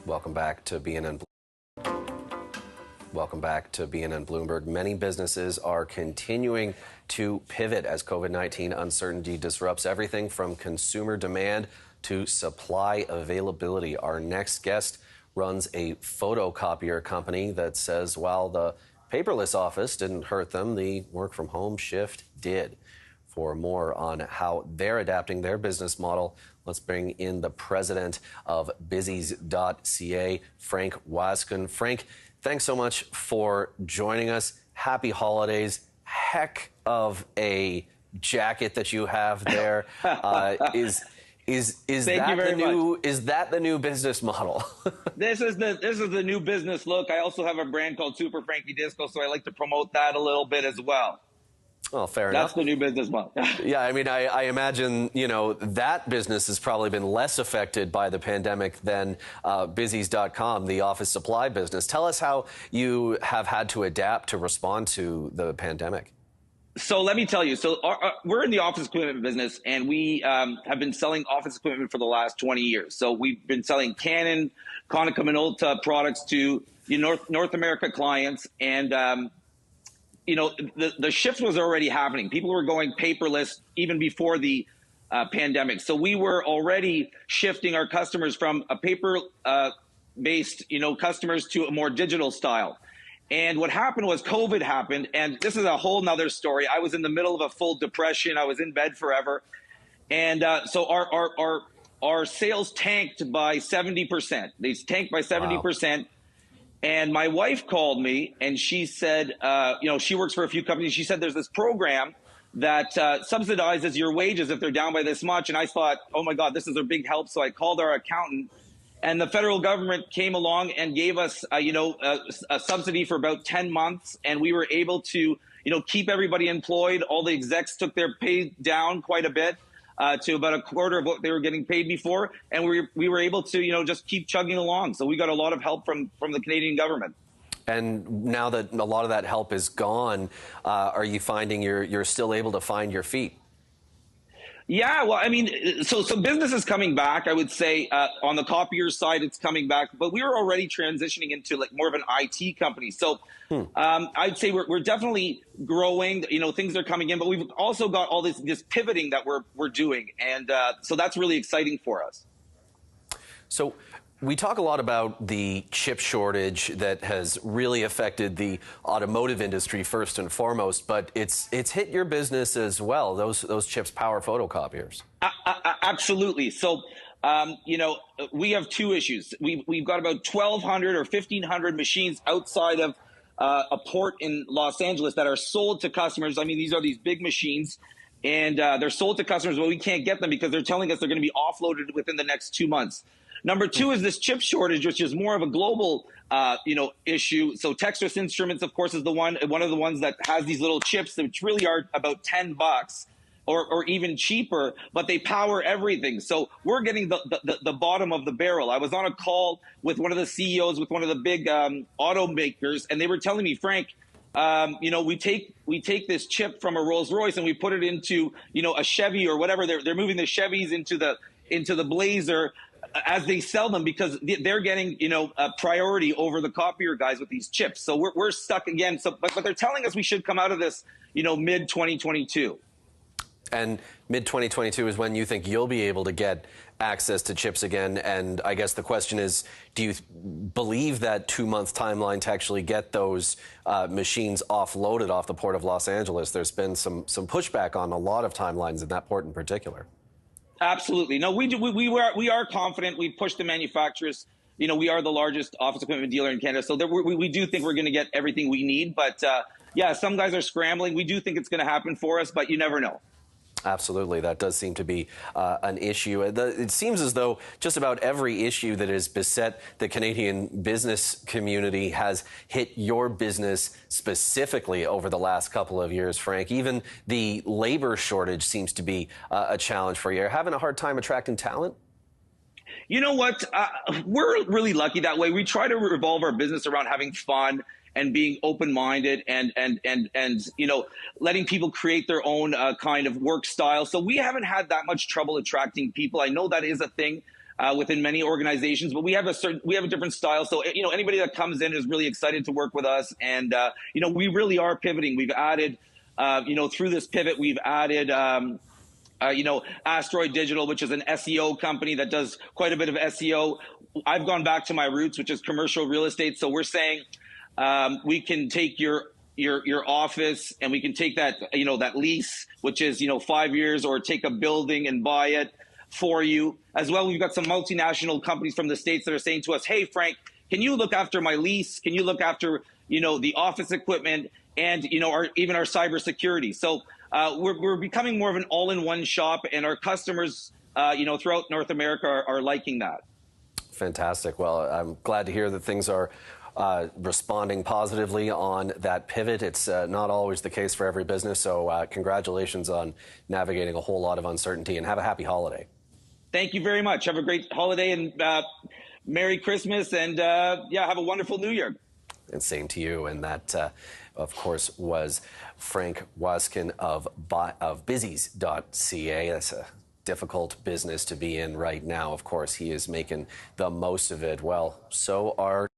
Welcome back to BNN. Welcome back to BNN Bloomberg. Many businesses are continuing to pivot as COVID-19 uncertainty disrupts everything from consumer demand to supply availability. Our next guest runs a photocopier company that says while the paperless office didn't hurt them, the work from home shift did. For more on how they're adapting their business model, let's bring in the president of Busies.ca, Frank Waskin. Frank, thanks so much for joining us. Happy holidays. Heck of a jacket that you have there. Is that the new business model? This is the new business look. I also have a brand called Super Frankie Disco, so I like to promote that a little bit as well. Oh, fair enough. That's the new business model. Yeah, I mean, I imagine, that business has probably been less affected by the pandemic than Busies.com, the office supply business. Tell us how you have had to adapt to respond to the pandemic. So let me tell you, we're in the office equipment business, and we have been selling office equipment for the last 20 years. So we've been selling Canon, Konica Minolta products to North America clients, and the shift was already happening. People were going paperless even before the pandemic. So we were already shifting our customers from a paper-based, customers to a more digital style. And what happened was COVID happened, and this is a whole nother story. I was in the middle of a full depression. I was in bed forever. And so our sales tanked by 70%. They tanked by 70%. Wow. And my wife called me, and she said, she works for a few companies. She said there's this program that subsidizes your wages if they're down by this much. And I thought, oh, my God, this is a big help. So I called our accountant, and the federal government came along and gave us, a subsidy for about 10 months. And we were able to, keep everybody employed. All the execs took their pay down quite a bit. To about a quarter of what they were getting paid before. And we were able to, just keep chugging along. So we got a lot of help from the Canadian government. And now that a lot of that help is gone, are you finding you're still able to find your feet? Yeah, well, I mean, so business is coming back. I would say on the copier side, it's coming back. But we were already transitioning into like more of an IT company. So I'd say we're definitely growing. Things are coming in, but we've also got all this pivoting that we're doing, and so that's really exciting for us. So we talk a lot about the chip shortage that has really affected the automotive industry first and foremost, but it's hit your business as well. Those chips power photocopiers. Absolutely. So, we have two issues. We've got about 1,200 or 1,500 machines outside of a port in Los Angeles that are sold to customers. I mean, these are these big machines, and they're sold to customers, but we can't get them because they're telling us they're going to be offloaded within the next 2 months. Number two is this chip shortage, which is more of a global, issue. So Texas Instruments, of course, is one of the ones that has these little chips, which really are about $10 or even cheaper, but they power everything. So we're getting the bottom of the barrel. I was on a call with one of the CEOs with one of the big automakers, and they were telling me, Frank, we take this chip from a Rolls Royce and we put it into, a Chevy or whatever. They're moving the Chevys into the Blazer as they sell them because they're getting, a priority over the copier guys with these chips. So we're stuck again. So, but they're telling us we should come out of this, mid 2022. And mid 2022 is when you think you'll be able to get access to chips again. And I guess the question is, do you believe that 2-month timeline to actually get those machines offloaded off the port of Los Angeles? There's been some pushback on a lot of timelines in that port in particular. Absolutely. No, we are confident. We push the manufacturers. We are the largest office equipment dealer in Canada. So we do think we're going to get everything we need. But yeah, some guys are scrambling. We do think it's going to happen for us, but you never know. Absolutely. That does seem to be an issue. It seems as though just about every issue that has beset the Canadian business community has hit your business specifically over the last couple of years, Frank. Even the labor shortage seems to be a challenge for you. You're having a hard time attracting talent? You know what? We're really lucky that way. We try to revolve our business around having fun and being open-minded and letting people create their own kind of work style. So we haven't had that much trouble attracting people. I know that is a thing. within many organizations, but we have a different style. So, anybody that comes in is really excited to work with us. And, we really are pivoting. We've added, through this pivot, we've added, Asteroid Digital, which is an SEO company that does quite a bit of SEO. I've gone back to my roots, which is commercial real estate. So we're saying we can take your office and we can take that, that lease, which is, 5 years, or take a building and buy it for you. As well, we've got some multinational companies from the States that are saying to us, hey, Frank, can you look after my lease? Can you look after, the office equipment and, even our cybersecurity? So we're becoming more of an all-in-one shop, and our customers, throughout North America are liking that. Fantastic. Well, I'm glad to hear that things are responding positively on that pivot. It's not always the case for every business, so congratulations on navigating a whole lot of uncertainty, and have a happy holiday. Thank you very much. Have a great holiday, and Merry Christmas, and have a wonderful New Year. And same to you. And that, of course, was Frank Waskin of Busies.ca. That's a difficult business to be in right now. Of course, he is making the most of it. Well, so are